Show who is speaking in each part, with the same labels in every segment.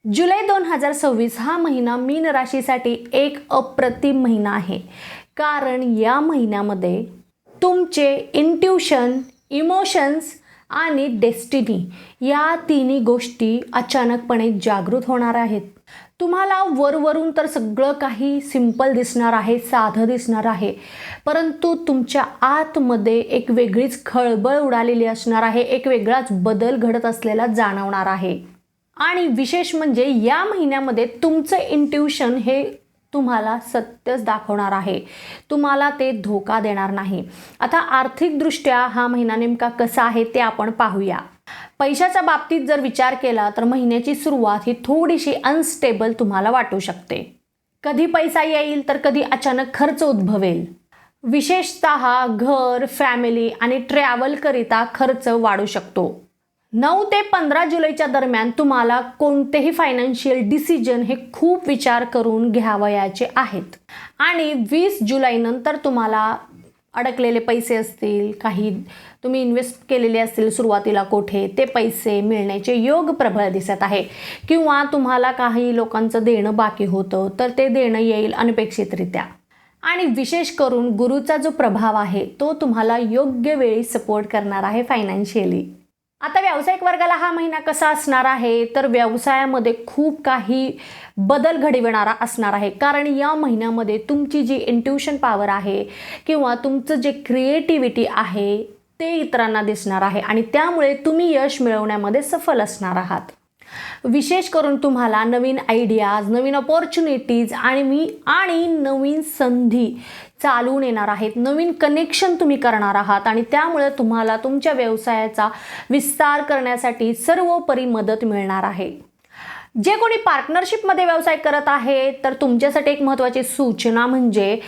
Speaker 1: जुलै 2026 हा महिना मीन राशीसाठी एक अप्रतिम महिना आहे. कारण या महिन्यामध्ये तुमचे इंट्युशन, इमोशन्स आणि डेस्टिनी या तिन्ही गोष्टी अचानकपणे जागृत होणार आहेत. तुम्हाला वरवरून तर सगळं काही सिंपल दिसणार आहे, साधं दिसणार आहे, परंतु तुमच्या आतमध्ये एक वेगळीच खळबळ उडालेली असणार आहे, एक वेगळाच बदल घडत असलेला जाणवणार आहे. आणि विशेष म्हणजे या महिन्यामध्ये तुमचं इंट्युशन हे तुम्हाला सत्यच दाखवणार आहे, तुम्हाला ते धोका देणार नाही. आता आर्थिकदृष्ट्या हा महिना नेमका कसा आहे ते आपण पाहूया. पैशाच्या बाबतीत जर विचार केला तर महिन्याची सुरुवात ही थोडीशी अनस्टेबल तुम्हाला वाटू शकते. कधी पैसा येईल तर कधी अचानक खर्च उद्भवेल. विशेषतः घर, फॅमिली आणि ट्रॅव्हलकरिता खर्च वाढू शकतो. 9 ते 15 जुलैच्या दरम्यान तुम्हाला कोणतेही फायनान्शियल डिसिजन हे खूप विचार करून घ्यावयाचे आहेत. आणि 20 जुलैनंतर तुम्हाला अडकलेले पैसे असतील, काही तुम्ही इन्व्हेस्ट केलेले असतील सुरुवातीला कोठे, ते पैसे मिळण्याचे योग प्रबळ दिसत आहे. किंवा तुम्हाला काही लोकांचं देणं बाकी होतं तर ते देणं येईल अनपेक्षितरित्या. आणि विशेष करून गुरुचा जो प्रभाव आहे तो तुम्हाला योग्य वेळी सपोर्ट करणार आहे फायनान्शियली. आता व्यावसायिक वर्गाला हा महिना कसा असणार आहे तर व्यवसायामध्ये खूप काही बदल घडविणारा असणार आहे. कारण या महिन्यामध्ये तुमची जी इंट्युशन पॉवर आहे किंवा तुमचं जे क्रिएटिव्हिटी आहे ते इतरांना दिसणार आहे आणि त्यामुळे तुम्ही यश मिळवण्यामध्ये सफल असणार आहात. विशेष करून तुम्हाला नवीन आयडियाज, नवीन अपॉर्च्युनिटीज आणि नवीन संधी चालून येणार आहेत. नवीन कनेक्शन तुम्ही करणार आहात आणि त्यामुळे तुम्हाला तुमच्या व्यवसायाचा विस्तार करण्यासाठी सर्वोपरी मदत मिळणार आहे. जे कोणी पार्टनरशिपमध्ये व्यवसाय करत आहे तर तुमच्यासाठी एक महत्त्वाची सूचना म्हणजे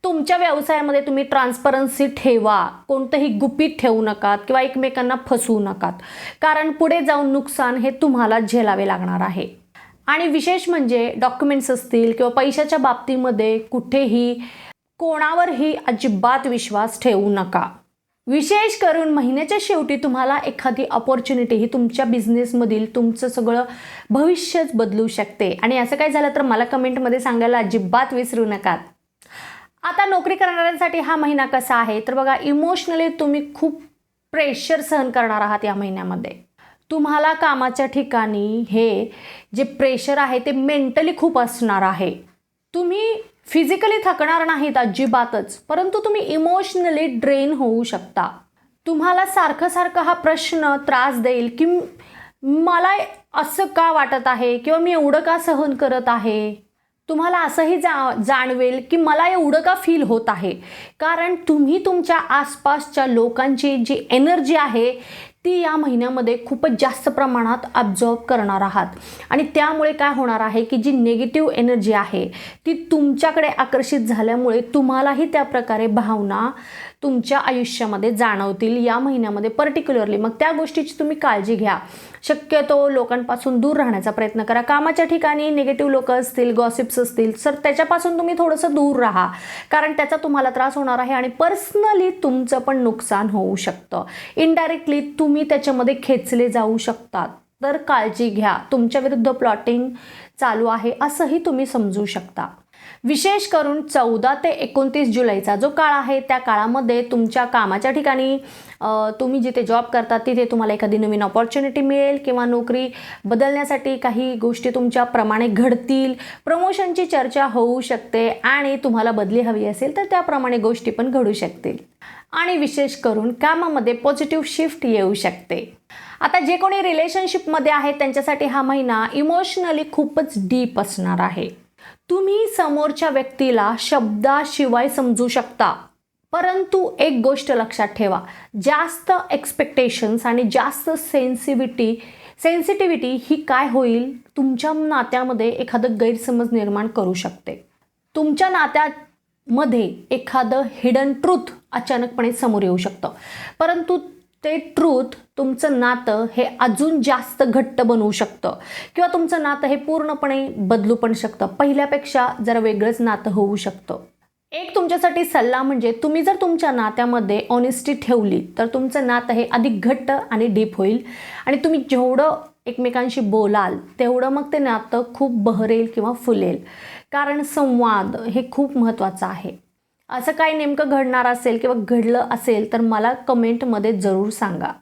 Speaker 1: तुमच्या व्यवसायामध्ये तुम्ही ट्रान्सपरन्सी ठेवा. कोणतंही गुपित ठेवू नकात किंवा एकमेकांना फसवू नकात, कारण पुढे जाऊन नुकसान हे तुम्हाला झेलावे लागणार आहे. आणि विशेष म्हणजे डॉक्युमेंट्स असतील किंवा पैशाच्या बाबतीमध्ये कुठेही कोणावरही अजिबात विश्वास ठेवू नका. विशेष करून महिन्याच्या शेवटी तुम्हाला एखादी अपॉर्च्युनिटी ही तुमच्या बिझनेसमधील तुमचं सगळं भविष्यच बदलू शकते. आणि असं काय झालं तर मला कमेंटमध्ये सांगायला अजिबात विसरू नका. आता नोकरी करणाऱ्यांसाठी हा महिना कसा आहे तर बघा, इमोशनली तुम्ही खूप प्रेशर सहन करणार आहात या महिन्यामध्ये. तुम्हाला कामाच्या ठिकाणी हे जे प्रेशर आहे ते मेंटली खूप असणार आहे. तुम्ही फिजिकली थकणार नाहीत अजिबातच, परंतु तुम्ही इमोशनली ड्रेन होऊ शकता. तुम्हाला सारखं हा प्रश्न त्रास देईल की मला असं का वाटत आहे किंवा मी एवढं का सहन करत आहे. तुम्हाला असंही जाणवेल की मला एवढं का फील होत आहे. कारण तुम्ही तुमच्या आसपासच्या लोकांची जी एनर्जी आहे ती या महिन्यामध्ये खूपच जास्त प्रमाणात ॲब्झॉर्ब करणार आहात. आणि त्यामुळे काय होणार आहे की जी निगेटिव्ह एनर्जी आहे ती तुमच्याकडे आकर्षित झाल्यामुळे तुम्हालाही त्या प्रकारे भावना तुमच्या आयुष्यामध्ये जाणवतील या महिन्यामध्ये पर्टिक्युलरली. मग त्या गोष्टीची तुम्ही काळजी घ्या. शक्यतो लोकांपासून दूर राहण्याचा प्रयत्न करा. कामाच्या ठिकाणी निगेटिव्ह लोक असतील, गॉसिप्स असतील तर त्याच्यापासून तुम्ही थोडंसं दूर राहा, कारण त्याचा तुम्हाला त्रास होणार आहे आणि पर्सनली तुमचं पण नुकसान होऊ शकतं. इनडायरेक्टली तुम्ही त्याच्यामध्ये खेचले जाऊ शकतात. तर काळजी घ्या. तुमच्या विरुद्ध प्लॉटिंग चालू आहे असंही तुम्ही समजू शकता. विशेष करून 14 ते 29 जुलैचा जो काळ आहे त्या काळामध्ये तुमच्या कामाच्या ठिकाणी तुम्ही जिथे जॉब करता तिथे तुम्हाला एखादी नवीन अपॉर्च्युनिटी मिळेल किंवा नोकरी बदलण्यासाठी काही गोष्टी तुमच्याप्रमाणे घडतील. प्रमोशनची चर्चा होऊ शकते आणि तुम्हाला बदली हवी असेल तर त्याप्रमाणे गोष्टी पण घडू शकतील. आणि विशेष करून कामामध्ये पॉझिटिव्ह शिफ्ट येऊ शकते. आता जे कोणी रिलेशनशिपमध्ये आहेत त्यांच्यासाठी हा महिना इमोशनली खूपच डीप असणार आहे. तुम्ही समोरच्या व्यक्तीला शब्दाशिवाय समजू शकता, परंतु एक गोष्ट लक्षात ठेवा, जास्त एक्सपेक्टेशन्स आणि जास्त सेन्सिटिव्हिटी ही काय होईल तुमच्या नात्यामध्ये एखादं गैरसमज निर्माण करू शकते. तुमच्या नात्यामध्ये एखादं हिडन ट्रूथ अचानकपणे समोर येऊ शकतं, परंतु ते ट्रूथ तुमचं नातं हे अजून जास्त घट्ट बनवू शकतं किंवा तुमचं नातं हे पूर्णपणे बदलू पण शकतं. पहिल्यापेक्षा जरा वेगळंच नातं होऊ शकतं. एक तुमच्यासाठी सल्ला म्हणजे तुम्ही जर तुमच्या नात्यामध्ये ऑनेस्टी ठेवली तर तुमचं नातं हे अधिक घट्ट आणि डीप होईल. आणि तुम्ही जेवढं एकमेकांशी बोलाल तेवढं मग ते नातं खूप बहरेल किंवा फुलेल. कारण संवाद हे खूप महत्त्वाचं आहे. असं काही नेमकं घडणार असेल किंवा घडलं असेल तर मला कमेंटमध्ये जरूर सांगा.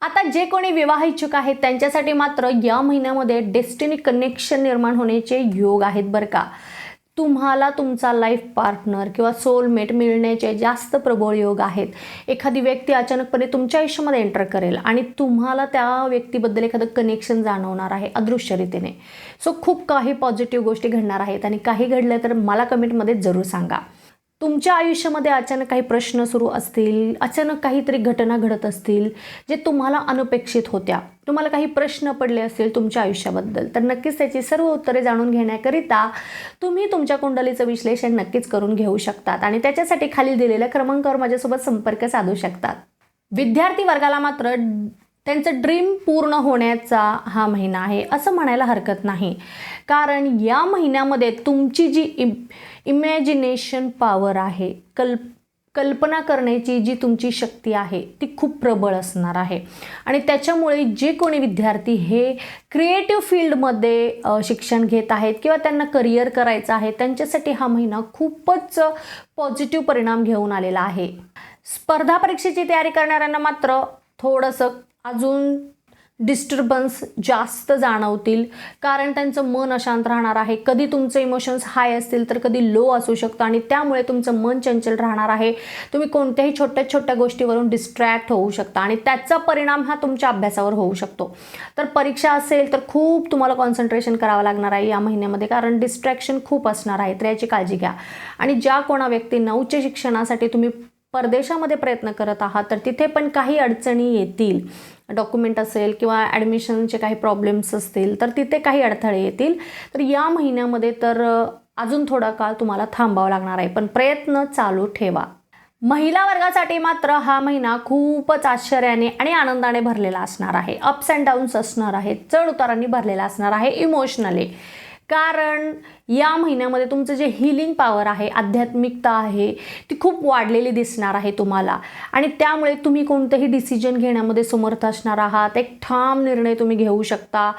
Speaker 1: आता जे कोणी विवाह इच्छुक आहेत त्यांच्यासाठी मात्र या महिन्यामध्ये डेस्टिनी कनेक्शन निर्माण होण्याचे योग आहेत बरं का. तुम्हाला तुमचा लाईफ पार्टनर किंवा सोलमेट मिळण्याचे जास्त प्रबळ योग आहेत. एखादी व्यक्ती अचानकपणे तुमच्या आयुष्यामध्ये एंटर करेल आणि तुम्हाला त्या व्यक्तीबद्दल एखादं कनेक्शन जाणवणार आहे अदृश्यरीतीने. सो खूप काही पॉझिटिव्ह गोष्टी घडणार आहेत आणि काही घडलं तर मला कमेंटमध्ये जरूर सांगा. तुमच्या आयुष्यामध्ये अचानक काही प्रश्न सुरू असतील, अचानक काहीतरी घटना घडत असतील जे तुम्हाला अनपेक्षित होत्या, तुम्हाला काही प्रश्न पडले असतील तुमच्या आयुष्याबद्दल, तर नक्कीच त्याची सर्व उत्तरे जाणून घेण्याकरिता तुम्ही तुमच्या कुंडलीचं विश्लेषण नक्कीच करून घेऊ शकतात आणि त्याच्यासाठी खाली दिलेल्या क्रमांकावर माझ्यासोबत संपर्क साधू शकतात. विद्यार्थी वर्गाला मात्र त्यांचं ड्रीम पूर्ण होण्याचा हा महिना आहे असं म्हणायला हरकत नाही. कारण या महिन्यामध्ये तुमची जी इमॅजिनेशन पॉवर आहे, कल्पना करण्याची जी तुमची शक्ती आहे ती खूप प्रबळ असणार आहे. आणि त्याच्यामुळे जे कोणी विद्यार्थी हे क्रिएटिव्ह फील्डमध्ये शिक्षण घेत आहेत किंवा त्यांना करिअर करायचं आहे त्यांच्यासाठी हा महिना खूपच पॉझिटिव्ह परिणाम घेऊन आलेला आहे. स्पर्धा परीक्षेची तयारी करणाऱ्यांना मात्र थोडंसं अजून डिस्टर्बन्स जास्त जाणवतील. कारण त्यांचं मन अशांत राहणार आहे. कधी तुमचे इमोशन्स हाय असतील तर कधी लो असू शकतं आणि त्यामुळे तुमचं मन चंचल राहणार आहे. तुम्ही कोणत्याही छोट्या छोट्या गोष्टीवरून डिस्ट्रॅक्ट होऊ शकता आणि त्याचा परिणाम हा तुमच्या अभ्यासावर होऊ शकतो. तर परीक्षा असेल तर खूप तुम्हाला कॉन्सन्ट्रेशन करावं लागणार आहे या महिन्यामध्ये, कारण डिस्ट्रॅक्शन खूप असणार आहे. तर याची काळजी घ्या. आणि ज्या कोणा व्यक्तींना उच्च शिक्षणासाठी तुम्ही परदेशामध्ये प्रयत्न करत आहात तर तिथे पण काही अडचणी येतील. डॉक्युमेंट असेल किंवा ॲडमिशनचे काही प्रॉब्लेम्स असतील तर तिथे काही अडथळे येतील. तर या महिन्यामध्ये तर अजून थोडा काळ तुम्हाला थांबावं लागणार आहे, पण प्रयत्न चालू ठेवा. महिला वर्गासाठी मात्र हा महिना खूपच आश्चर्याने आणि आनंदाने भरलेला असणार आहे. अप्स अँड डाऊन्स असणार आहेत, चढ उतारांनी भरलेला असणार आहे इमोशनली. कारण या महिन्यामध्ये तुमचं जे हीलिंग पॉवर आहे, आध्यात्मिकता आहे ती खूप वाढलेली दिसणार आहे तुम्हाला. आणि त्यामुळे तुम्ही कोणतेही डिसिजन घेण्यामध्ये समर्थ असणार आहात. एक ठाम निर्णय तुम्ही घेऊ शकता.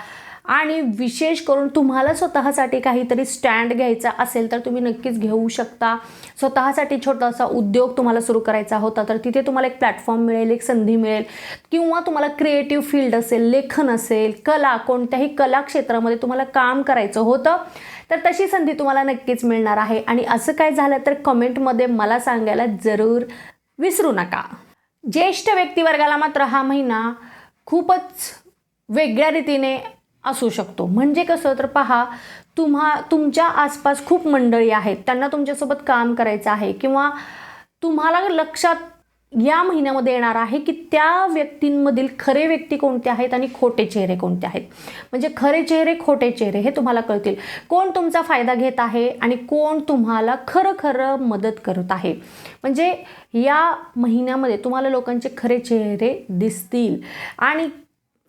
Speaker 1: आणि विशेष करून तुम्हाला स्वतःसाठी काहीतरी स्टँड घ्यायचा असेल तर तुम्ही नक्कीच घेऊ शकता. स्वतःसाठी छोटासा उद्योग तुम्हाला सुरू करायचा होता तर तिथे तुम्हाला एक प्लॅटफॉर्म मिळेल, एक संधी मिळेल. किंवा तुम्हाला क्रिएटिव्ह फील्ड असेल, लेखन असेल, कला, कोणत्याही कला क्षेत्रामध्ये तुम्हाला काम करायचं होतं तर तशी संधी तुम्हाला नक्कीच मिळणार आहे. आणि असं काय झालं तर कमेंटमध्ये मला सांगायला जरूर विसरू नका. ज्येष्ठ व्यक्तिवर्गाला मात्र हा महिना खूपच वेगळ्या रीतीने असू शकतो. म्हणजे कसं तर पहा, तुमच्या आसपास खूप मंडळी आहेत, त्यांना तुमच्यासोबत काम करायचं आहे किंवा तुम्हाला लक्षात या महिन्यामध्ये येणार आहे की त्या व्यक्तींमधील खरे व्यक्ती कोणते आहेत आणि खोटे चेहरे कोणते आहेत. म्हणजे खरे चेहरे, खोटे चेहरे हे तुम्हाला कळतील. कोण तुमचा फायदा घेत आहे आणि कोण तुम्हाला खरं मदत करत आहे. म्हणजे या महिन्यामध्ये तुम्हाला लोकांचे खरे चेहरे दिसतील. आणि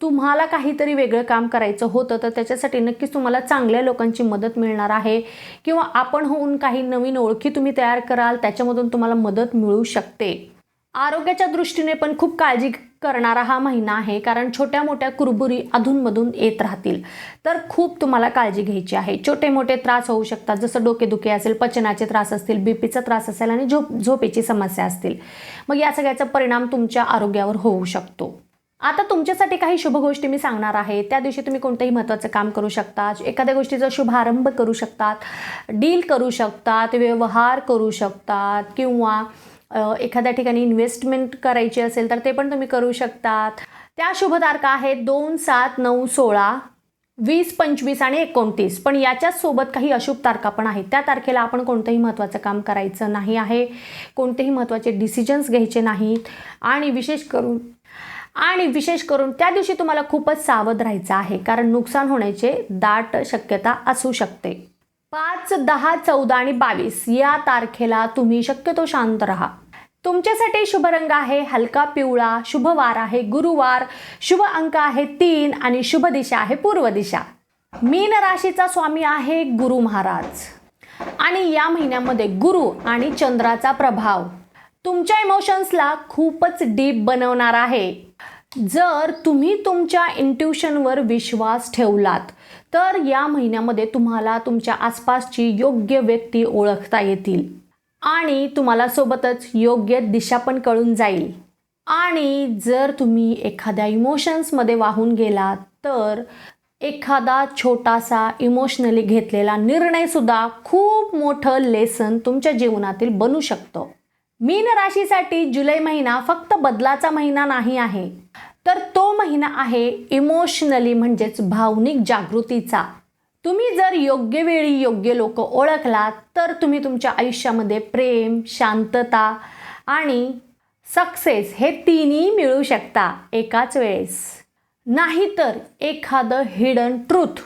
Speaker 1: तुम्हाला काहीतरी वेगळं काम करायचं होतं तर त्याच्यासाठी नक्कीच तुम्हाला चांगल्या लोकांची मदत मिळणार आहे. किंवा आपण होऊन काही नवीन ओळखी तुम्ही तयार कराल, त्याच्यामधून तुम्हाला मदत मिळू शकते. आरोग्याच्या दृष्टीने पण खूप काळजी करणारा हा महिना आहे. कारण छोट्या मोठ्या कुरबुरी अधूनमधून येत राहतील तर खूप तुम्हाला काळजी घ्यायची आहे. छोटे मोठे त्रास होऊ शकतात, जसं डोकेदुखी असेल, पचनाचे त्रास असतील, बीपीचा त्रास असेल आणि झोपेची समस्या असतील. मग या सगळ्याचा परिणाम तुमच्या आरोग्यावर होऊ शकतो. आता तुमच्यासाठी काही शुभ गोष्टी मी सांगणार आहे. त्या दिवशी तुम्ही कोणतंही महत्त्वाचं काम करू शकता, एखाद्या गोष्टीचा शुभारंभ करू शकतात, डील करू शकतात, व्यवहार करू शकतात किंवा एखाद्या ठिकाणी इन्व्हेस्टमेंट करायची असेल तर ते पण तुम्ही करू शकतात. त्या शुभ तारखा आहेत 2, 7, 9, 16, 20, 25 आणि 29. पण याच्याच सोबत काही अशुभ तारखा पण आहेत. त्या तारखेला आपण कोणतंही महत्त्वाचं काम करायचं नाही आहे, कोणतेही महत्त्वाचे डिसिजन्स घ्यायचे नाहीत. आणि विशेष करून त्या दिवशी तुम्हाला खूपच सावध राहायचं आहे, कारण नुकसान होण्याचे दाट शक्यता असू शकते. 5, 10, 14 आणि 22 या तारखेला तुम्ही शक्यतो शांत राहा. तुमच्यासाठी शुभ रंग आहे हलका पिवळा, शुभ वार आहे गुरुवार, शुभ अंक आहे 3 आणि शुभ दिशा आहे पूर्व दिशा. मीन राशीचा स्वामी आहे गुरु महाराज. आणि या महिन्यामध्ये गुरु आणि चंद्राचा प्रभाव तुमच्या इमोशन्सला खूपच डीप बनवणार आहे. जर तुम्ही तुमच्या इंट्युशनवर विश्वास ठेवलात तर या महिन्यामध्ये तुम्हाला तुमच्या आसपासची योग्य व्यक्ती ओळखता येतील आणि तुम्हाला सोबतच योग्य दिशा पण कळून जाईल. आणि जर तुम्ही एखाद्या इमोशन्समध्ये वाहून गेलात तर एखादा छोटासा इमोशनली घेतलेला निर्णयसुद्धा खूप मोठं लेसन तुमच्या जीवनातील बनू शकतो. मीन राशीसाठी जुलै महिना फक्त बदलाचा महिना नाही आहे, तर तो महिना आहे इमोशनली म्हणजेच भावनिक जागृतीचा. तुम्ही जर योग्य वेळी योग्य लोक ओळखलात तर तुम्ही तुमच्या आयुष्यामध्ये प्रेम, शांतता आणि सक्सेस हे तिन्ही मिळू शकता एकाच वेळेस. नाहीतर एखादं हिडन ट्रूथ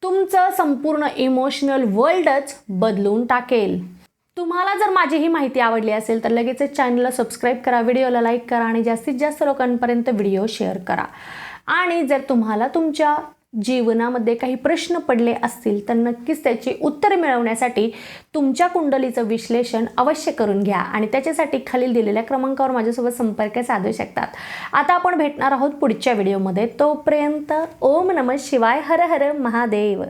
Speaker 1: तुमचं संपूर्ण इमोशनल वर्ल्डच बदलून टाकेल. तुम्हाला जर माझी ही माहिती आवडली असेल तर लगेच चॅनलला सबस्क्राईब करा, व्हिडिओला लाईक करा आणि जास्तीत जास्त लोकांपर्यंत व्हिडिओ शेअर करा. आणि जर तुम्हाला तुमच्या जीवनामध्ये काही प्रश्न पडले असतील तर नक्कीच त्याची उत्तरे मिळवण्यासाठी तुमच्या कुंडलीचं विश्लेषण अवश्य करून घ्या आणि त्याच्यासाठी खालील दिलेल्या क्रमांकावर माझ्यासोबत संपर्क साधू शकतात. आता आपण भेटणार आहोत पुढच्या व्हिडिओमध्ये. तोपर्यंत ओम नमः शिवाय, हर हर महादेव.